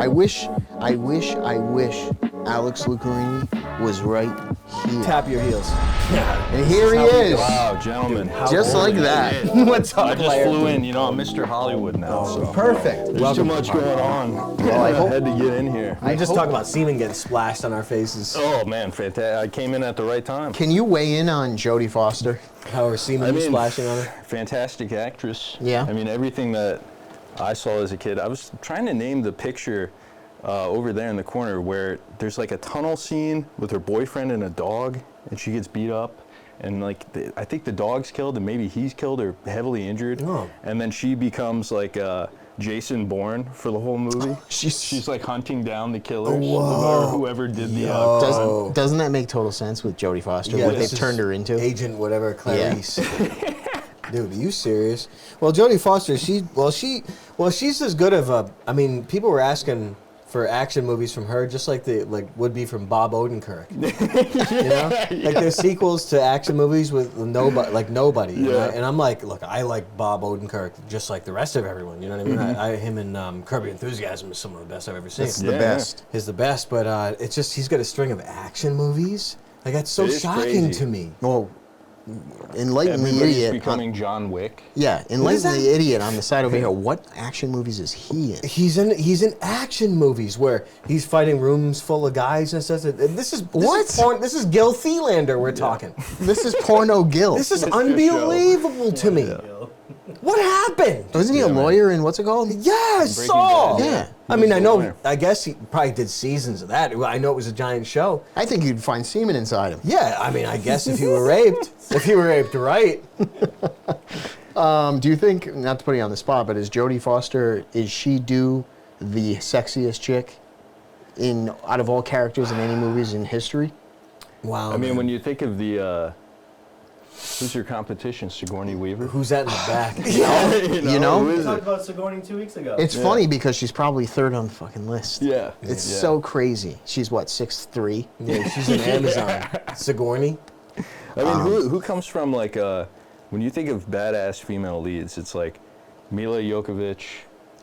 I wish Alex Lucarini was right here. Tap your heels. And here he is. Wow, gentlemen. Just like that. What's up, I just flew in. You know, I'm Mr. Hollywood now. So. Perfect. There's too much going on. I had to get in here. We just talked about semen getting splashed on our faces. Oh, man, fantastic. I came in at the right time. Can you weigh in on Jodie Foster? How are semen splashing on her? Fantastic actress. Yeah. I mean, everything that I saw as a kid. I was trying to name the picture over there in the corner where there's like a tunnel scene with her boyfriend and a dog, and she gets beat up. And like, I think the dog's killed, and maybe he's killed or heavily injured. Oh. And then she becomes like Jason Bourne for the whole movie. She's like hunting down the killers, or whoever did the. Doesn't that make total sense with Jodie Foster? Yeah, what they've turned her into? Agent whatever, Clarice. Yeah. Dude, are you serious? Well, Jodie Foster, she's as good of a. I mean, people were asking for action movies from her, just like would be from Bob Odenkirk. You know, like there's sequels to action movies with nobody. Yeah. And I'm like, look, I like Bob Odenkirk just like the rest of everyone. You know what I mean? Mm-hmm. Him and Curb Your Enthusiasm is some of the best I've ever seen. It's the best. He's the best, but it's just he's got a string of action movies. Like that's so shocking to me. Well, enlighten the idiot. Becoming John Wick. Yeah, enlighten the idiot on the side over here. What action movies is he in? He's in action movies where he's fighting rooms full of guys and stuff. This is Gil Thielander we're talking. This is porno Gil. This is unbelievable to me. What happened? Wasn't he a lawyer in what's it called? Yeah, Saul. Yeah. I guess he probably did seasons of that. I know it was a giant show. I think you'd find semen inside him. Yeah, I mean, I guess if he were raped, right. Do you think, not to put you on the spot, but is Jodie Foster, is she the sexiest chick out of all characters in any movies in history? Wow. I mean, when you think of the, who's your competition, Sigourney Weaver? Who's that in the back? You know? We talked about Sigourney 2 weeks ago. It's funny because she's probably third on the fucking list. Yeah. It's so crazy. She's what, 6'3"? Yeah, she's in Amazon. Sigourney. I mean, who comes from like, when you think of badass female leads, it's like Mila Jovovich.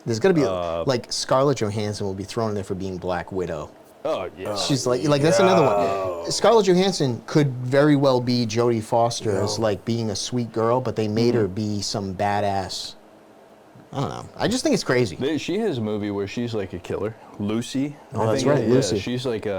There's got to be, like, Scarlett Johansson will be thrown in there for being Black Widow. Oh, yeah. She's like that's another one. Scarlett Johansson could very well be Jodie Foster as like being a sweet girl, but they made her be some badass. I don't know. I just think it's crazy. She has a movie where she's like a killer. Lucy. Oh, that's right, Lucy. She's like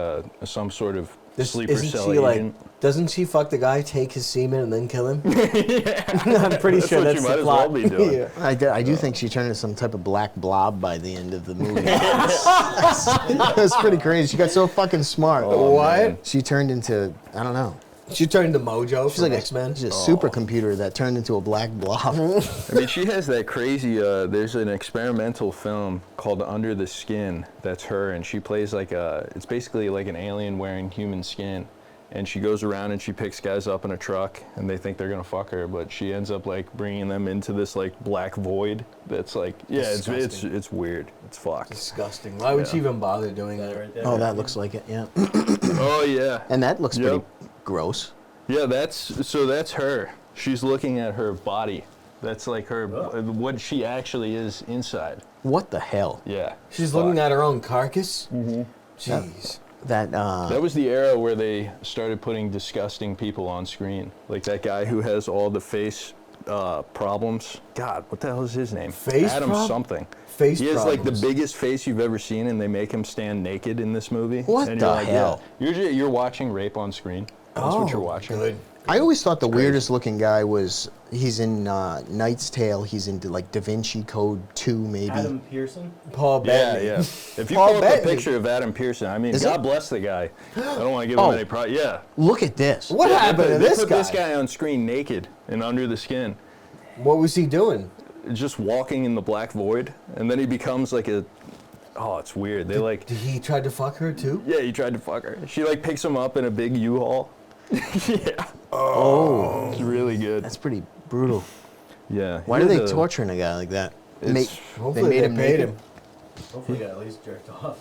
some sort of sleeper cell agent. Doesn't she fuck the guy, take his semen, and then kill him? I'm pretty sure that's the plot. Well be doing. Yeah. I do think she turned into some type of black blob by the end of the movie. That's pretty crazy. She got so fucking smart. Oh, what? Man. She turned into, I don't know. She turned into Mojo. She's like X-Men. She's a supercomputer that turned into a black blob. I mean, she has that crazy. There's an experimental film called Under the Skin. That's her, and she plays like it's basically like an alien wearing human skin, and she goes around and she picks guys up in a truck, and they think they're gonna fuck her, but she ends up like bringing them into this like black void. That's like, it's weird. It's fucked. Disgusting. Why would she even bother doing that? Right there. Oh, that looks like it. Yeah. Oh yeah. And that looks pretty gross. Yeah, that's her. She's looking at her body. That's like her, what she actually is inside. What the hell? Yeah. She's looking at her own carcass? Mm-hmm. Jeez. That was the era where they started putting disgusting people on screen. Like that guy who has all the face problems. God, what the hell is his name? Adam something. He has like the biggest face you've ever seen, and they make him stand naked in this movie. What and the hell? Yeah. You're watching rape on screen. That's what you're watching. Good. I always thought the weirdest looking guy was, he's in Knight's Tale, he's in like Da Vinci Code 2 maybe. Adam Pearson? Paul Bettany. Yeah. If you pull up a picture of Adam Pearson, I mean, God bless the guy. I don't want to give him any pride. Yeah. Look at this. What happened to this guy? They put this guy on screen naked and under the skin. What was he doing? Just walking in the black void, and then he becomes like a... Oh, it's weird. Did he try to fuck her too? Yeah, he tried to fuck her. She like picks him up in a big U-Haul. Yeah. Oh. It's really good. That's pretty brutal. Yeah. Why are they torturing a guy like that? Hopefully they paid him. Hopefully he got at least jerked off.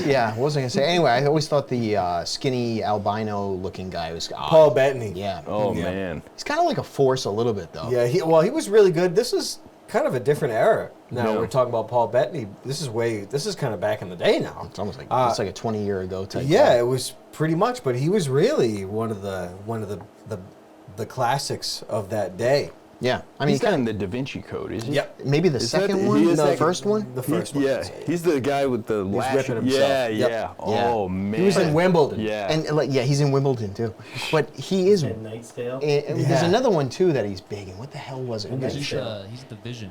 Yeah, what was I going to say? Anyway, I always thought the skinny albino-looking guy was... Paul Bettany. Yeah. Oh, man. He's kind of like a force a little bit, though. Yeah, he was really good. This is kind of a different era. Now Yeah. we're talking about Paul Bettany. This is kind of back in the day now. It's almost like it's like a 20-year ago type. Yeah, thing. it was pretty much, but he was really one of the classics of that day. Yeah, I mean, He's not in the Da Vinci Code, is he? Yep. maybe the Is that- second he one, is the that- first one. The first one. Yeah, he's the guy with the lash. ripping himself. Yeah, Yep. yeah. Yeah. Oh man. He was in Wimbledon. Yeah. And like, yeah, he's in Wimbledon too. But he is. Midnight's Tale. There's Yeah. another one too that he's big in. What the hell was it? Midnight's Tale. He's the Vision.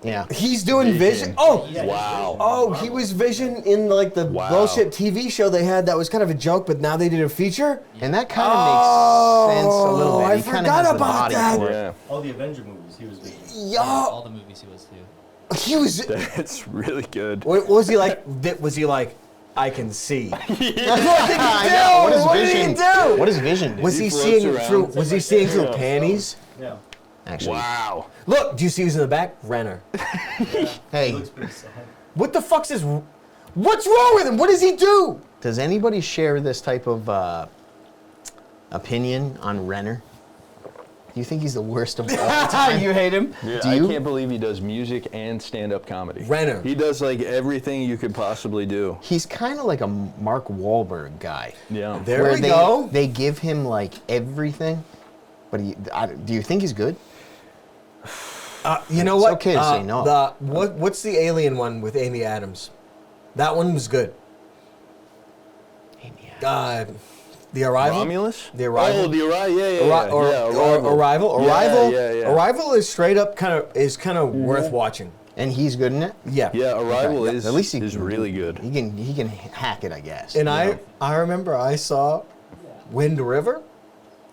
Yeah. He's doing Vision. Vision. Oh, Yeah, Wow. oh, he was Vision in like the Wow. bullshit TV show they had that was kind of a joke, but now they did a feature. And that kind of makes sense a little bit. I He kinda forgot has the about body that. for it. Yeah. All the Avenger movies, he was Vision. All the movies he was too. He was. That's really good. What was he like? Was he like? I can see. That's what did he do? I know. What is What Vision? did he do? What does Vision do? Was He he floats seeing around. through? Was he seeing through Yeah. panties? Yeah. Actually, Wow. Look, do you see who's in the back? Renner. He hey, looks pretty sad. What the fuck's his? What's wrong with him? What does he do? does anybody share this type of opinion on Renner? Do you think he's the worst of all time? You hate him? Yeah, Do I you? can't believe he does music and stand-up comedy. Renner. He does like everything you could possibly do. He's kind of like a Mark Wahlberg guy. Yeah. There where we go. They give him like everything, but do you think he's good? You know It's what? okay to say no. What's the alien one with Amy Adams? That one was good. The Arrival. Romulus? The Arrival. Oh, the Arrival. Yeah, yeah, Arri- yeah. or, yeah, or Arrival. Yeah, Arrival. yeah, yeah. Arrival is straight up kind of worth watching. And he's good in it. Yeah. Yeah, Arrival Okay. is At least he is can- really good. He can hack it, I guess. And you know? I remember I saw Wind River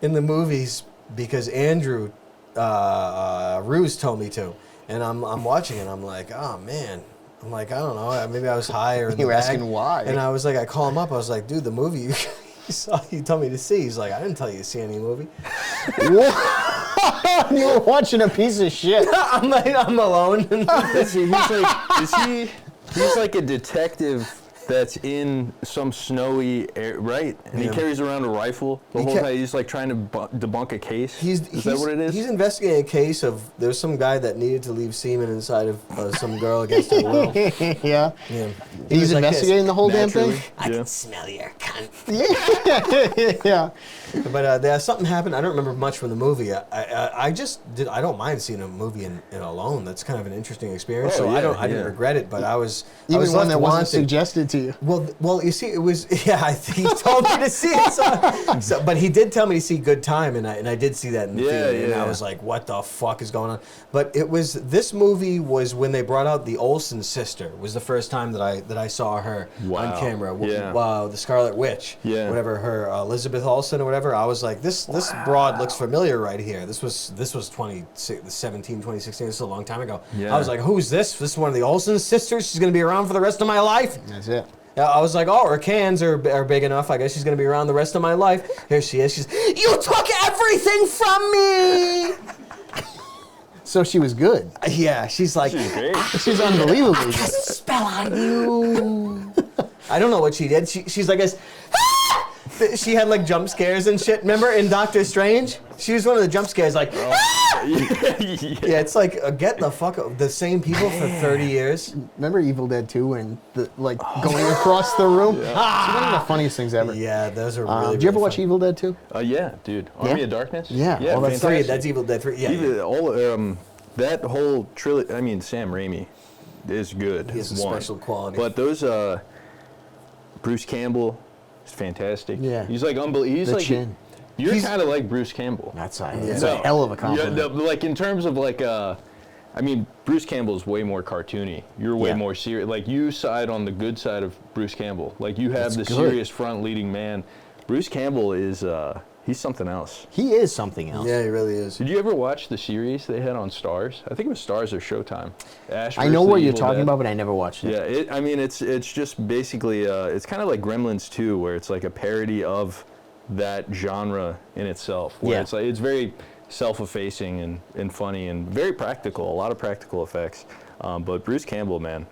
in the movies because Andrew Ruse told me to, and I'm watching it. I'm like, oh man. I'm like, I don't know. Maybe I was high or in You were the bag. asking why. And I was like, I call him up. I was like, dude, the movie you saw, you told me to see. He's like, I didn't tell you to see any movie. What? You were watching a piece of shit. I'm like, I'm alone. He's like a detective that's in some snowy air, right? And he Yeah. carries around a rifle the He whole ca- time. He's like trying to debunk a case. Is that what it is? He's investigating a case of there's some guy that needed to leave semen inside of some girl against her will. Yeah. Yeah. He's was like this. investigating the whole damn Naturally. thing. I Yeah. can smell your cunt. Yeah. But there's something happened. I don't remember much from the movie. I don't mind seeing a movie in alone. That's kind of an interesting experience. Oh, so yeah, I didn't yeah. regret it. But I was Even was one left that wasn't wanting. suggested to you. Well, you see, it was I think he told me to see it. But he did tell me to see Good Time, and I did see that in the Yeah, theater, and yeah. I was like, what the fuck is going on? But this movie was when they brought out the Olsen sister. Was the first time that I saw her Wow. on camera. Yeah. Wow, the Scarlet Witch. Yeah. Whatever her Elizabeth Olsen or whatever. I was like, this broad looks familiar right here. This was 2016. This is a long time ago. Yeah. I was like, who's this? This is one of the Olsen sisters. She's gonna be around for the rest of my life. That's it. Yeah, I was like, oh, her cans are big enough. I guess she's gonna be around the rest of my life. Here she is. She's, you took everything from me. So she was good. Yeah, she's like, She's great. She's unbelievably good. cast a spell on you. I don't know what she did. She's like this. She had like jump scares and shit. Remember in Doctor Strange? She was one of the jump scares, like. Yeah, it's like get the fuck out. The same people for 30 years. Remember Evil Dead 2 and going across the room? It's one of the funniest things ever. Yeah, those are really. Did you ever really watch fun. Evil Dead 2? Yeah, dude. Army of Darkness? Yeah. Yeah, Oh, that's Three. fantastic. That's Evil Dead 3. Yeah. Even that whole trilogy. I mean, Sam Raimi is good. He has a one. special quality. But those Bruce Campbell is fantastic. Yeah. He's like unbelievable. He's The like chin. you're He's- kind of like Bruce Campbell. That's Yeah. a hell of a compliment. Yeah, like in terms of like I mean, Bruce Campbell's way more cartoony. You're way Yeah. more serious. Like you side on the good side of Bruce Campbell. Like you have That's the good. serious front leading man. Bruce Campbell is he's something else. He is something else. Yeah, he really is. Did you ever watch the series they had on Stars? I think it was Stars or Showtime. Ash I vs. know the what you're Evil talking Dead. about, but I never watched it. Yeah, I mean, it's just basically, it's kind of like Gremlins 2, where it's like a parody of that genre in itself. Where Yeah. it's like it's very self-effacing and funny and very practical, a lot of practical effects. But Bruce Campbell, man,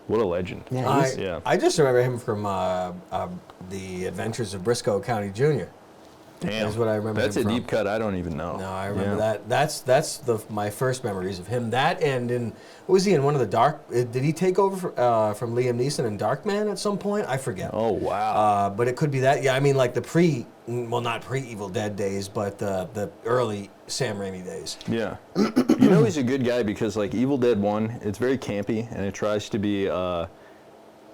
what a legend. Yeah, Yeah. I just remember him from The Adventures of Briscoe County Jr. Damn. That's what I remember. That's him a from. deep cut. I don't even know. No, I remember that. That's my first memories of him. That and in what was he in one of the Dark? Did he take over from Liam Neeson in Darkman at some point? I forget. Oh wow. But it could be that. Yeah, I mean like not pre-Evil Dead days, but the early Sam Raimi days. Yeah. You know he's a good guy because like Evil Dead 1, it's very campy and it tries to be a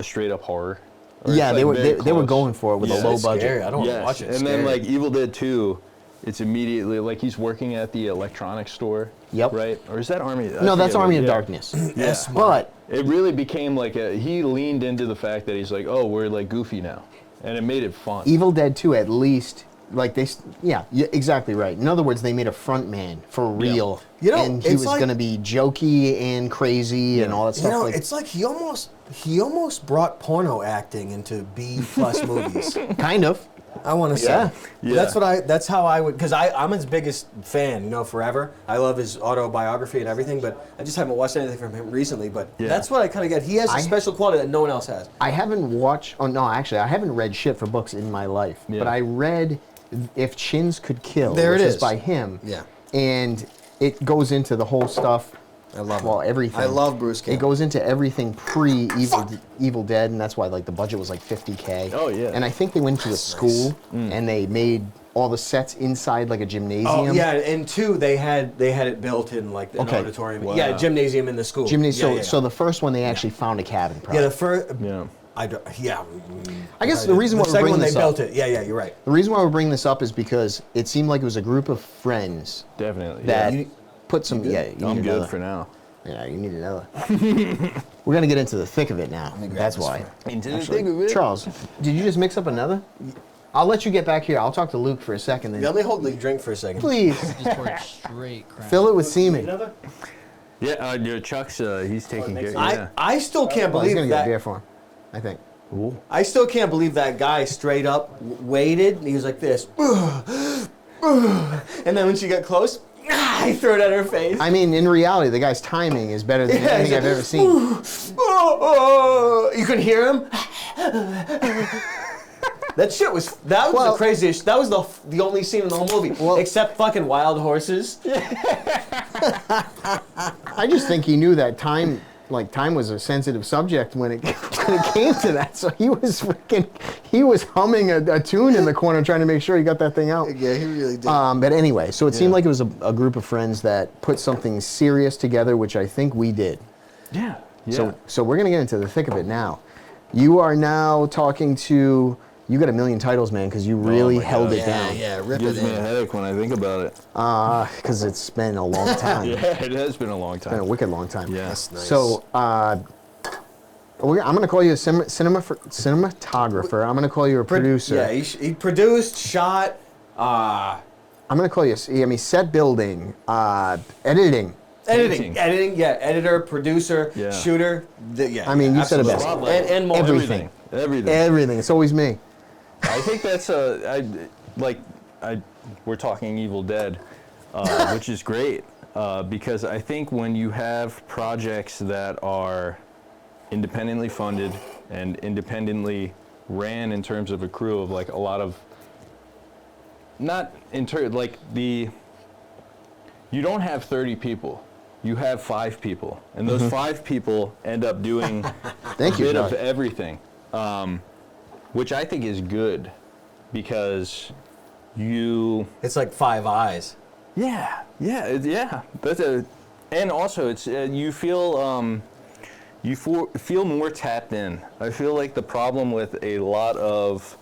straight up horror. Or Yeah, it's, like, they were going for it with a low It's budget. scary. I don't want to watch it. It's And then scary. like Evil Dead 2, it's immediately like he's working at the electronics store. Yep. Right? Or is that Army? I No, that's forget Army what- of yeah. Darkness. Yes, But It really became like he leaned into the fact that he's like, oh, we're like goofy now. And it made it fun. Evil Dead 2 at least, like yeah, exactly right. In other words, they made a front man for real. You know, and he it's was like- going to be jokey and crazy and all that You stuff. know, like, it's like he almost brought porno acting into B+ movies. kind of. I want to say. Yeah. Yeah. That's how I would, because I'm his biggest fan, forever. I love his autobiography and everything, but I just haven't watched anything from him recently, but Yeah. that's what I kind of get. He has a special quality that no one else has. I haven't watched, actually, I haven't read shit for books in my life. Yeah. But I read If Chins Could Kill, There it which is is. by him. Yeah. And it goes into the whole stuff. I love Well, it. everything. I love Bruce It Campbell. goes into everything pre-Evil Dead, and that's why like the budget was like $50K. Oh, yeah. And I think they went to a school and they made all the sets inside like a gymnasium. Oh yeah, and two, they had it built in like an Okay. auditorium. Wow. Yeah, gymnasium in the school. Gymnasium. Yeah, So the first one they actually found a cabin. yeah, Probably. the first. Yeah. I guess the reason why we're second bringing one they this built up. it. Yeah, you're right. The reason why we're bringing this up is because it seemed like it was a group of friends Definitely. that yeah. put some. Yeah, you I'm need good another. for now. Yeah, you need another. We're gonna get into the thick of it now. That's why. Into the Actually, thing of it. Charles, did you just mix up another? I'll let you get back here. I'll talk to Luke for a second. Then. Let me hold the drink for a second. Please Just pour it straight crown. fill it with semen. Another? Yeah, Chuck's, he's taking care. Yeah. I still can't Well, he's believe gonna get a that. beer for him. I think. Ooh. I still can't believe that guy straight up waited and he was like this. And then when she got close, he threw it at her face. I mean, in reality, the guy's timing is better than anything he's I've like, ever seen. You could hear him. That shit was the craziest. That was the only scene in the whole movie, except fucking wild horses. I just think he knew that time was a sensitive subject when it came to that. So he was humming a tune in the corner trying to make sure he got that thing out. Yeah, he really did. But anyway, so it seemed like it was a group of friends that put something serious together, which I think we did. Yeah. Yeah. So we're gonna get into the thick of it now. You are now talking to. You got a million titles, man, because you really held it down. Yeah, rip Gives it me a in. headache when I think about it. Because it's been a long time. Yeah, it has been a long It's been a time. wicked long time. Yeah. That's nice. So I'm going to call you a cinematographer. I'm going to call you a producer. Yeah, he produced, shot. I'm going to call you, set building, editing. Painting. Editing, yeah, editor, producer, Yeah. shooter. I mean, you said it absolutely. best. And more. Everything. Everything. It's always me. I think that's we're talking Evil Dead, which is great because I think when you have projects that are independently funded and independently ran in terms of a crew of like a lot of you don't have 30 people. You have 5 people, and those 5 people end up doing Thank a you, bit of Josh. everything, which I think is good because It's like Five Eyes. and also it's you feel feel more tapped in. I feel like the problem with a lot of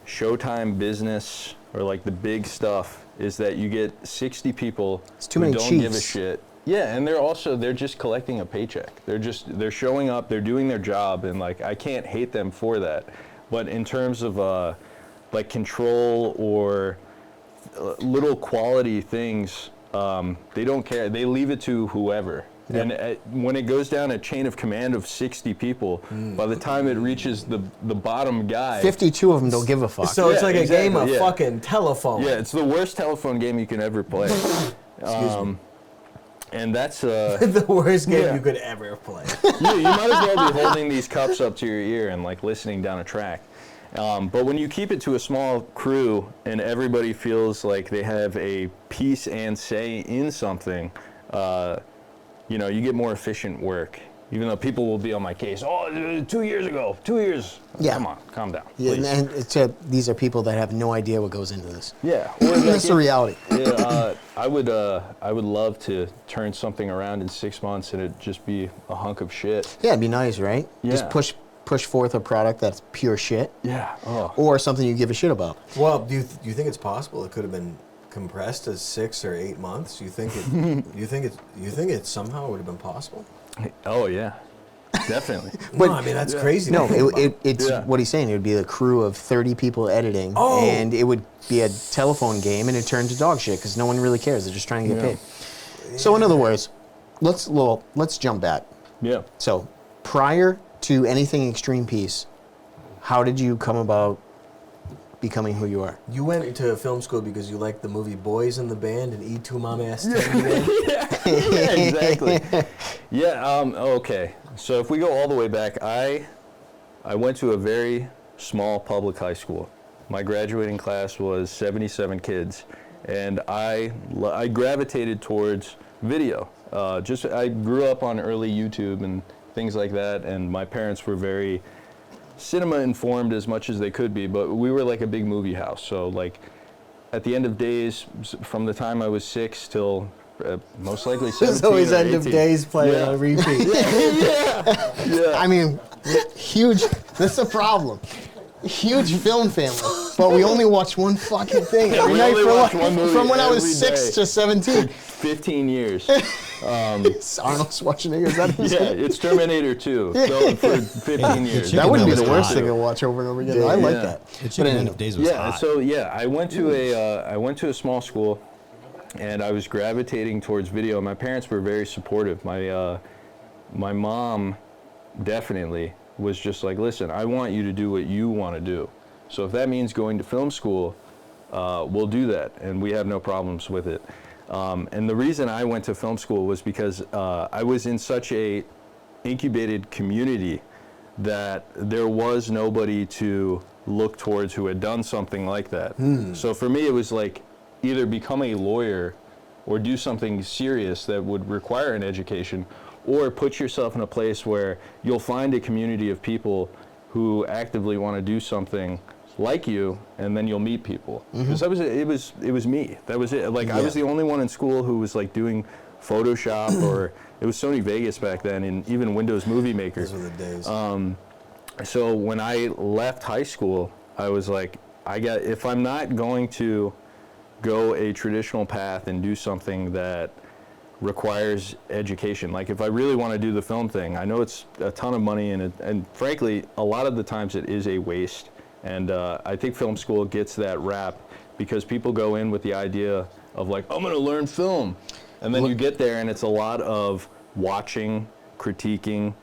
Showtime business or like the big stuff is that you get 60 people too who many don't give a chiefs. shit. Yeah, and they're just collecting a paycheck. They're showing up, they're doing their job, and like I can't hate them for that. But in terms of like control or little quality things, they don't care. They leave it to whoever. Yep. And when it goes down a chain of command of 60 people, by the time it reaches the bottom guy, 52 of them don't give a fuck. So it's Yeah, like a game of exactly, yeah. fucking telephone. yeah, it's the worst telephone game you can ever play. Excuse me. And that's The worst game Yeah. you could ever play. you might as well be holding these cups up to your ear and like listening down a track. But when you keep it to a small crew and everybody feels like they have a piece and say in something, you know, you get more efficient work. Even though people will be on my case, 2 years ago, 2 years. Yeah. Come on, calm down. Yeah, Please. and these are people that have no idea what goes into this. Yeah. That's the reality. Yeah, I would love to turn something around in 6 months and it just be a hunk of shit. Yeah, it'd be nice, right? Yeah. Just push forth a product that's pure shit. Yeah. Oh. Or something you give a shit about. Well, do you think it's possible it could have been compressed as 6 or 8 months? You think it somehow would have been possible? Oh yeah. Definitely. But no, I mean that's crazy. No, to think about. it's Yeah. what he's saying. It would be a crew of 30 people editing, Oh. and it would be a telephone game, and it turned to dog shit because no one really cares. They're just trying to get paid. So in other words, let's jump back. Yeah. So prior to anything Extreme Peace, how did you come about becoming who you are? You went into film school because you liked the movie Boys in the Band and E2 Mama Ass Ted. Yeah, exactly. Yeah. Okay. So if we go all the way back, I went to a very small public high school. My graduating class was 77 kids, and I gravitated towards video. I grew up on early YouTube and things like that, and my parents were very cinema informed as much as they could be, but we were like a big movie house. So like at the end of days, from the time I was 6 till most likely 17 There's always or end 18. of days playing Yeah. on repeat. Yeah. I mean, huge. That's a problem. Huge film family, but we only watch one fucking thing every we night only for watch like, one movie from when I was every 6 day. to 17. 15 years. It's Arnold Schwarzenegger. Is that his Yeah, name? it's Terminator 2. So for 15 years. That wouldn't be the was worst hot. thing to watch over and over again. I like Yeah. that. The chicken end of days was Yeah, hot. so yeah, I went to a small school, and I was gravitating towards video. My parents were very supportive. My mom definitely was just like, listen, I want you to do what you want to do. So if that means going to film school, we'll do that, and we have no problems with it. And the reason I went to film school was because I was in such a incubated community that there was nobody to look towards who had done something like that. So for me, it was like either become a lawyer or do something serious that would require an education, or put yourself in a place where you'll find a community of people who actively want to do something like you, and then you'll meet people. Because it was me. That was it. Like I was the only one in school who was like doing Photoshop, or it was Sony Vegas back then, and even Windows Movie Maker. Those were the days. So when I left high school, I was like, if I'm not going to go a traditional path and do something that requires education, like if I really want to do the film thing, I know it's a ton of money, and frankly, a lot of the times it is a waste. And I think film school gets that rap because people go in with the idea of like, I'm going to learn film. And then you get there and it's a lot of watching, critiquing,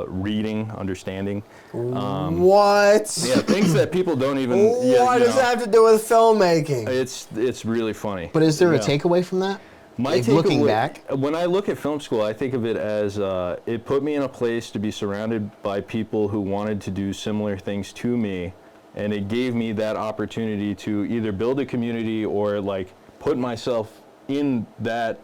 reading, understanding. What? Yeah, things that people don't even. What does that have to do with filmmaking? It's really funny. But is there a Yeah. takeaway from that? My Like, looking takeaway- back? when I look at film school, I think of it as it put me in a place to be surrounded by people who wanted to do similar things to me, and it gave me that opportunity to either build a community or like put myself in that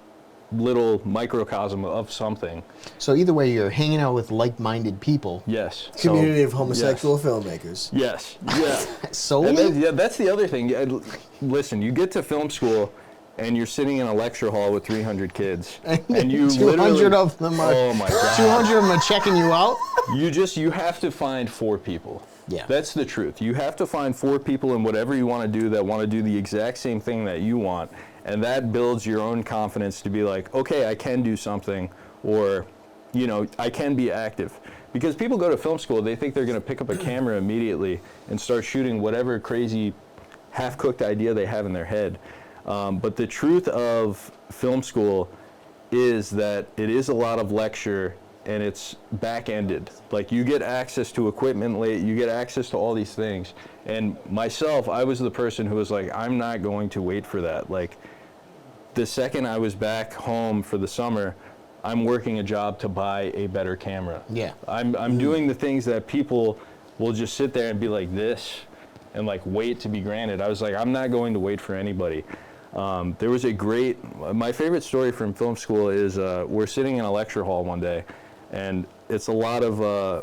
little microcosm of something. So either way, you're hanging out with like-minded people. Yes. Community of homosexual filmmakers. Yes. Yeah. Solely? That's the other thing. Listen, you get to film school, and you're sitting in a lecture hall with 300 kids, and you 200 literally, of them are. oh my god, 200 of them are checking you out. you have to find 4 people. Yeah. That's the truth. You have to find 4 people in whatever you want to do that want to do the exact same thing that you want, and that builds your own confidence to be like, okay, I can do something, or, I can be active. Because people go to film school, they think they're going to pick up a camera immediately and start shooting whatever crazy half-cooked idea they have in their head. But the truth of film school is that it is a lot of lecture, and it's back-ended. Like, you get access to equipment late, you get access to all these things. And myself, I was the person who was like, I'm not going to wait for that. Like, the second I was back home for the summer, I'm working a job to buy a better camera. Yeah. I'm doing the things that people will just sit there and be like this and like wait to be granted. I was like, I'm not going to wait for anybody. There was my favorite story from film school is we're sitting in a lecture hall one day, and it's a lot of,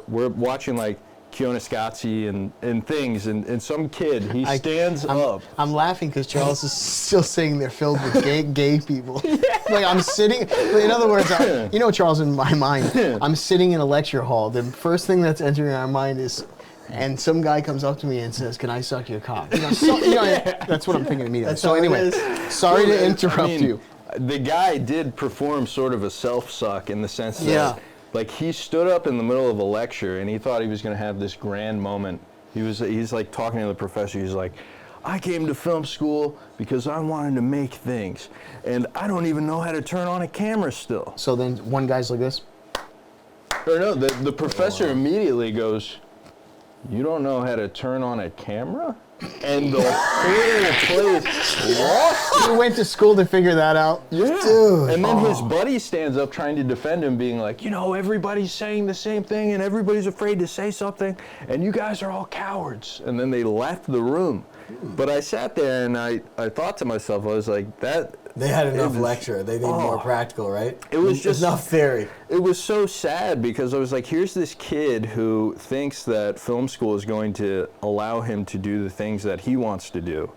we're watching like Kioniscazzi and things, and some kid, he stands up. I'm laughing because Charles is still saying they're filled with gay people. Like I'm sitting, in other words, Charles, in my mind, I'm sitting in a lecture hall. The first thing that's entering our mind is, and some guy comes up to me and says, "Can I suck your cock?" That's what I'm thinking immediately. So anyway, sorry to interrupt you. The guy did perform sort of a self-suck in the sense that, like, he stood up in the middle of a lecture and he thought he was going to have this grand moment. He's like talking to the professor. He's like, I came to film school because I wanted to make things, and I don't even know how to turn on a camera still. So then one guy's like this. Or no, the professor immediately goes, you don't know how to turn on a camera? And the whole place lost. He went to school to figure that out. Yeah. Dude. And then his buddy stands up trying to defend him, being like, everybody's saying the same thing and everybody's afraid to say something and you guys are all cowards. And then they left the room. But I sat there and I thought to myself, I was like, they had enough lecture. They need more practical, right? It was just enough theory. It was so sad because I was like, here's this kid who thinks that film school is going to allow him to do the things that he wants to do.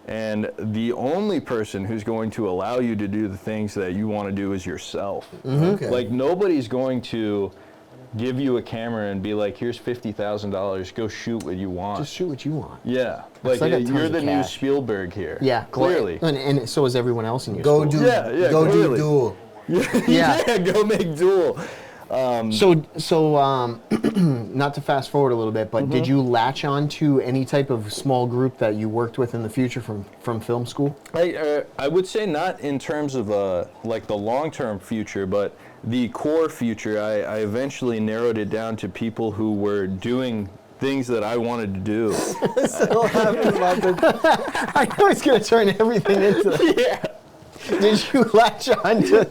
And the only person who's going to allow you to do the things that you want to do is yourself. Mm-hmm. Okay. Like, nobody's going to give you a camera and be like, here's $50,000, go shoot what you want. Just shoot what you want. Yeah. Like you're the new Spielberg here. Yeah, clearly. And so is everyone else in your Go school. do, go do Duel. Yeah, go make Duel. So not to fast forward a little bit, but did you latch on to any type of small group that you worked with in the future from film school? I would say not in terms of like the long-term future, but the core future. I eventually narrowed it down to people who were doing things that I wanted to do. I know it's going to turn everything into that. Yeah. Did you latch on to...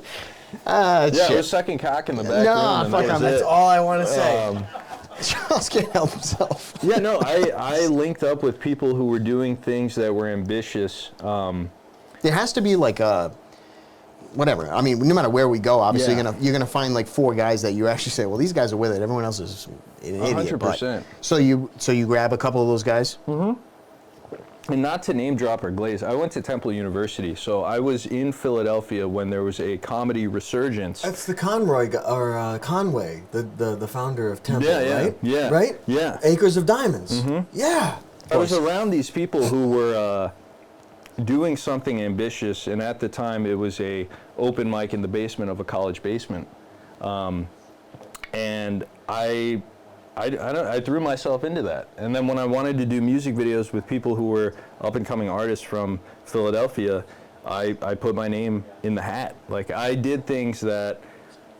It was sucking cock in the back room. That's all I want to say. Charles can't help himself. Yeah, no, I linked up with people who were doing things that were ambitious. There has to be like a... Whatever. I mean, no matter where we go, obviously you're gonna find like 4 guys that you actually say, well, these guys are with it. Everyone else is an idiot. 100%. So you grab a couple of those guys. Mm-hmm. And not to name drop or glaze, I went to Temple University, so I was in Philadelphia when there was a comedy resurgence. That's the Conway, the founder of Temple, right? Yeah. Right? Yeah. Acres of Diamonds. Mm-hmm. Yeah. I was around these people who were doing something ambitious, and at the time it was a open mic in the basement of a college basement. And I threw myself into that. And then when I wanted to do music videos with people who were up-and-coming artists from Philadelphia, I put my name in the hat. Like, I did things that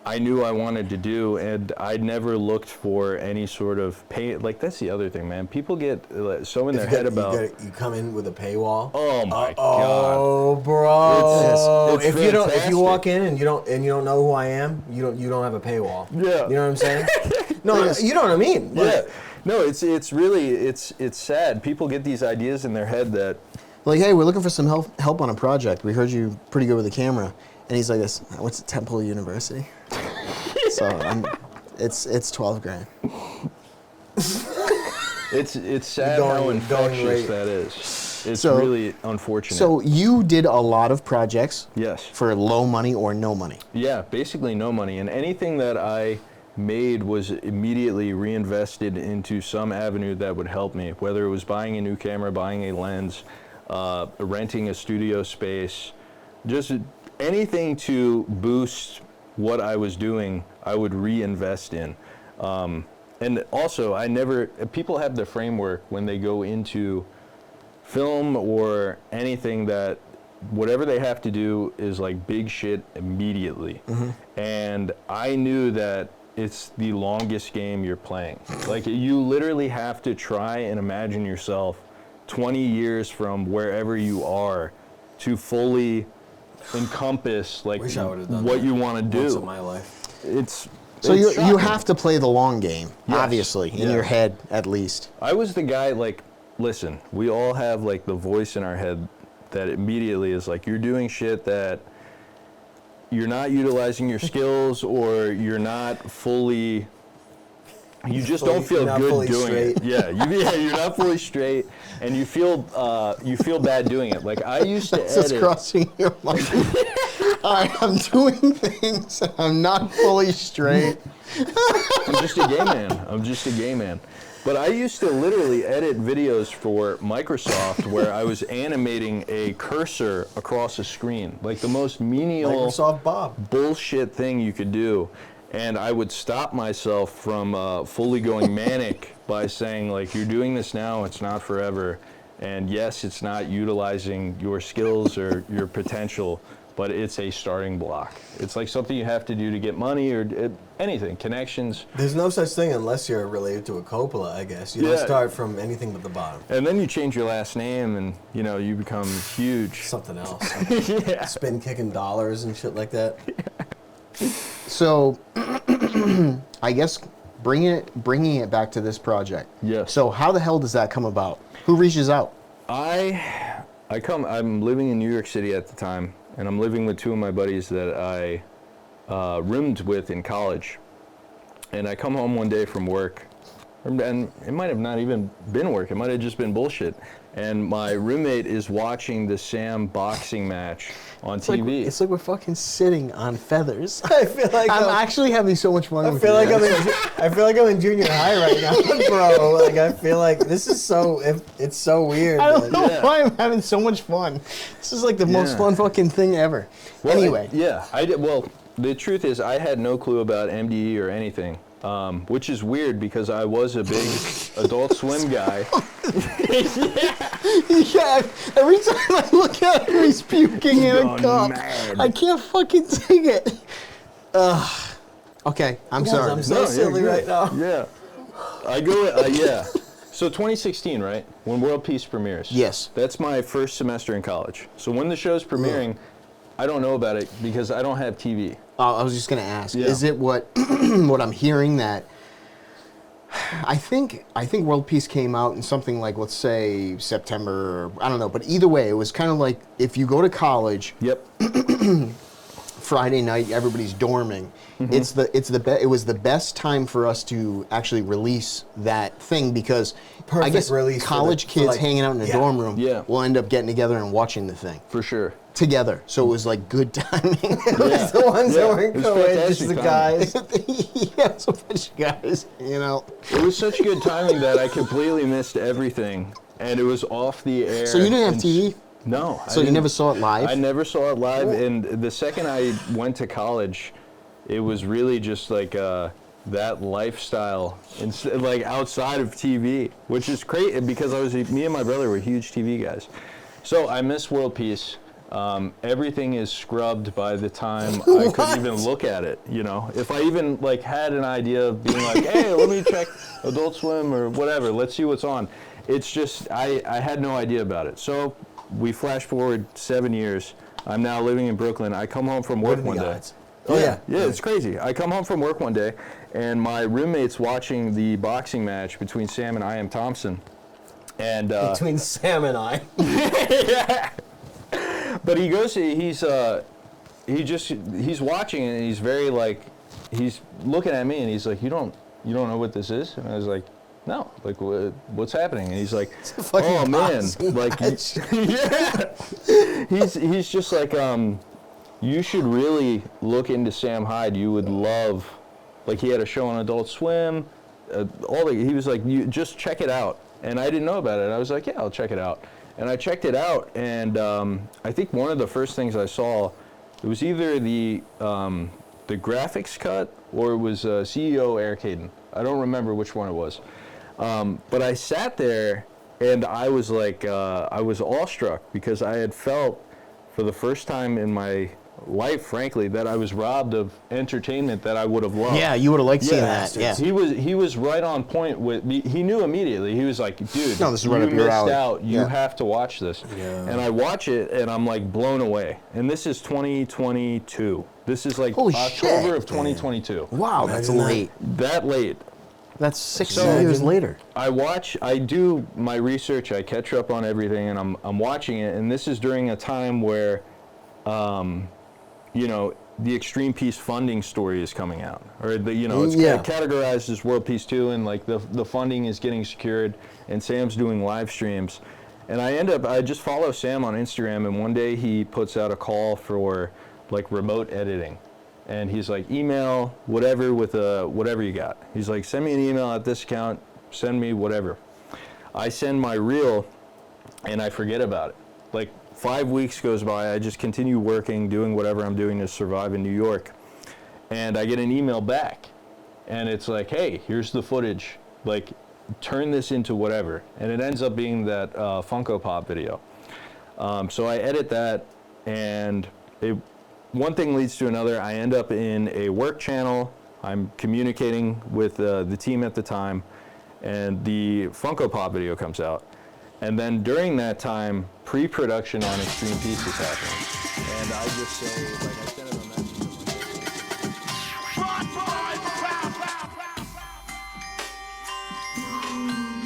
I knew I wanted to do, and I never looked for any sort of pay. Like, that's the other thing, man. People get so in their head about... You come in with a paywall. Oh, my God. Oh, bro. It's if you walk in and you don't know who I am, you don't have a paywall. Yeah. You know what I'm saying? No, you know what I mean. Yeah. No, it's really sad. People get these ideas in their head that... Like, hey, we're looking for some help on a project. We heard you pretty good with the camera. And he's like this, I went to Temple University. So it's 12 grand. It's sad how infectious that is. It's really unfortunate. So you did a lot of projects. Yes. For low money or no money. Yeah, basically no money. And anything that I made was immediately reinvested into some avenue that would help me, whether it was buying a new camera, buying a lens, renting a studio space, just anything to boost what I was doing, I would reinvest in. And also, people have the framework when they go into film or anything that whatever they have to do is like big shit immediately. Mm-hmm. And I knew that it's the longest game you're playing. Like, you literally have to try and imagine yourself 20 years from wherever you are to fully encompass like what you want to do. Once in my life. So It's you shocking. have to play the long game, Yes. obviously, in Yeah. your head at least. I was the guy, like, listen, we all have, like, the voice in our head that immediately is like, you're doing shit that you're not utilizing your skills, or you're not fully, you just don't feel Not good fully doing it. straight. You're not fully straight, and you feel bad doing it. Like, I used to It's just edit. crossing your mind. All right, I'm doing things. I'm not fully straight. I'm just a gay man. But I used to literally edit videos for Microsoft where I was animating a cursor across a screen, like the most menial Microsoft Bob. bullshit thing you could do. And I would stop myself from fully going manic by saying, like, you're doing this now, it's not forever. And yes, it's not utilizing your skills or your potential, but it's a starting block. It's like something you have to do to get money or anything, connections. There's no such thing unless you're related to a Coppola, I guess. You Yeah. don't start from anything but the bottom. And then you change your last name and, you know, you become huge. Something else. Yeah. Spin kicking dollars and shit like that. So, I guess bringing it back to this project. Yes. So how the hell does that come about? Who reaches out? I'm living in New York City at the time, and I'm living with two of my buddies that I roomed with in college. And I come home one day from work, and it might have not even been work, it might have just been bullshit. And my roommate is watching the Sam boxing match on TV. It's like we're fucking sitting on feathers. I feel like I'm actually having so much fun I with feel you. like I'm in junior high right now, bro. Like I feel like this is so it's so weird. I don't man. know Yeah. why I'm having so much fun. This is like the most Yeah. fun fucking thing ever. Well, Anyway. I did. Well, the truth is, I had no clue about MDE or anything, which is weird because I was a big Adult Swim guy. Yeah, every time I look at him, he's puking in a gone cup. mad. I can't fucking take it. Okay, I'm Guys, sorry. I'm so No, you're silly good. right now. Yeah, I go. Yeah. So 2016, right? When World Peace premieres. Yes. That's my first semester in college. So when the show's premiering, I don't know about it because I don't have TV. I was just gonna ask. Yeah. Is it what what I'm hearing that? I think World Peace came out in something like, let's say, September. Or, I don't know, but either way, it was kind of like if you go to college Yep. Friday night, everybody's dorming. Mm-hmm. It was the best time for us to actually release that thing because I Perfect guess release for college for, kids like- hanging out in the yeah. dorm room Yeah. will end up getting together and watching the thing For sure. together. So it was like good timing. Yeah. The ones that Yeah, weren't it was co-ed, just fantastic the timing. guys. Yeah, it's a bunch of guys, you know. It was such good timing that I completely missed everything, and it was off the air. So you didn't have and TV? No. I So you didn't. never saw it live? I never saw it live, and the second I went to college, it was really just like that lifestyle, like outside of TV, which is great because me and my brother were huge TV guys. So I missed World Peace. Everything is scrubbed by the time I could even look at it. You know, if I even like had an idea of being like, hey, let me check Adult Swim or whatever, let's see what's on. It's just I had no idea about it. So we flash forward 7 years. I'm now living in Brooklyn. I come home from work What are one the day. odds? Oh yeah. Yeah, it's crazy. I come home from work one day, and my roommate's watching the boxing match between Sam and I.M. Thompson. And Between Sam and I. but he goes, he's watching it, and he's very like, he's looking at me, and he's like, you don't know what this is? And I was like, no, like what's happening? And he's like, fucking oh man, boxing like match. yeah. He's just like, you should really look into Sam Hyde. You would love, like he had a show on Adult Swim, he was like, you just check it out. And I didn't know about it. I was like, yeah, I'll check it out. And I checked it out, and I think one of the first things I saw, it was either the graphics cut or it was CEO Eric Hayden. I don't remember which one it was. But I sat there, and I was like, I was awestruck because I had felt for the first time in my life, frankly, that I was robbed of entertainment that I would have loved. Yeah, you would have liked seeing Yeah, that. Yeah. he was right on point with me. He knew immediately. He was like, dude, No, this is right you up your missed alley." out. You Yeah. have to watch this. Yeah. And I watch it, and I'm like blown away. And this is 2022. This is like Holy October shit. of 2022. Wow, that's Imagine that. late. That late. That's 6 So- years later. I do my research, I catch up on everything, and I'm watching it, and this is during a time where, you know, the Extreme Peace funding story is coming out, or the, you know, it's Yeah. categorized as World Peace 2, and like the funding is getting secured, and Sam's doing live streams, and I just follow Sam on Instagram, and one day he puts out a call for like remote editing. And he's like, email whatever with whatever you got. He's like, send me an email at this account, send me whatever. I send my reel, and I forget about it. Like 5 weeks goes by, I just continue working, doing whatever I'm doing to survive in New York. And I get an email back, and it's like, hey, here's the footage. Like, turn this into whatever. And it ends up being that Funko Pop video. So I edit that, and one thing leads to another. I end up in a work channel. I'm communicating with the team at the time, and the Funko Pop video comes out. And then during that time, pre-production on Extreme Peace is happening. And I just say, like,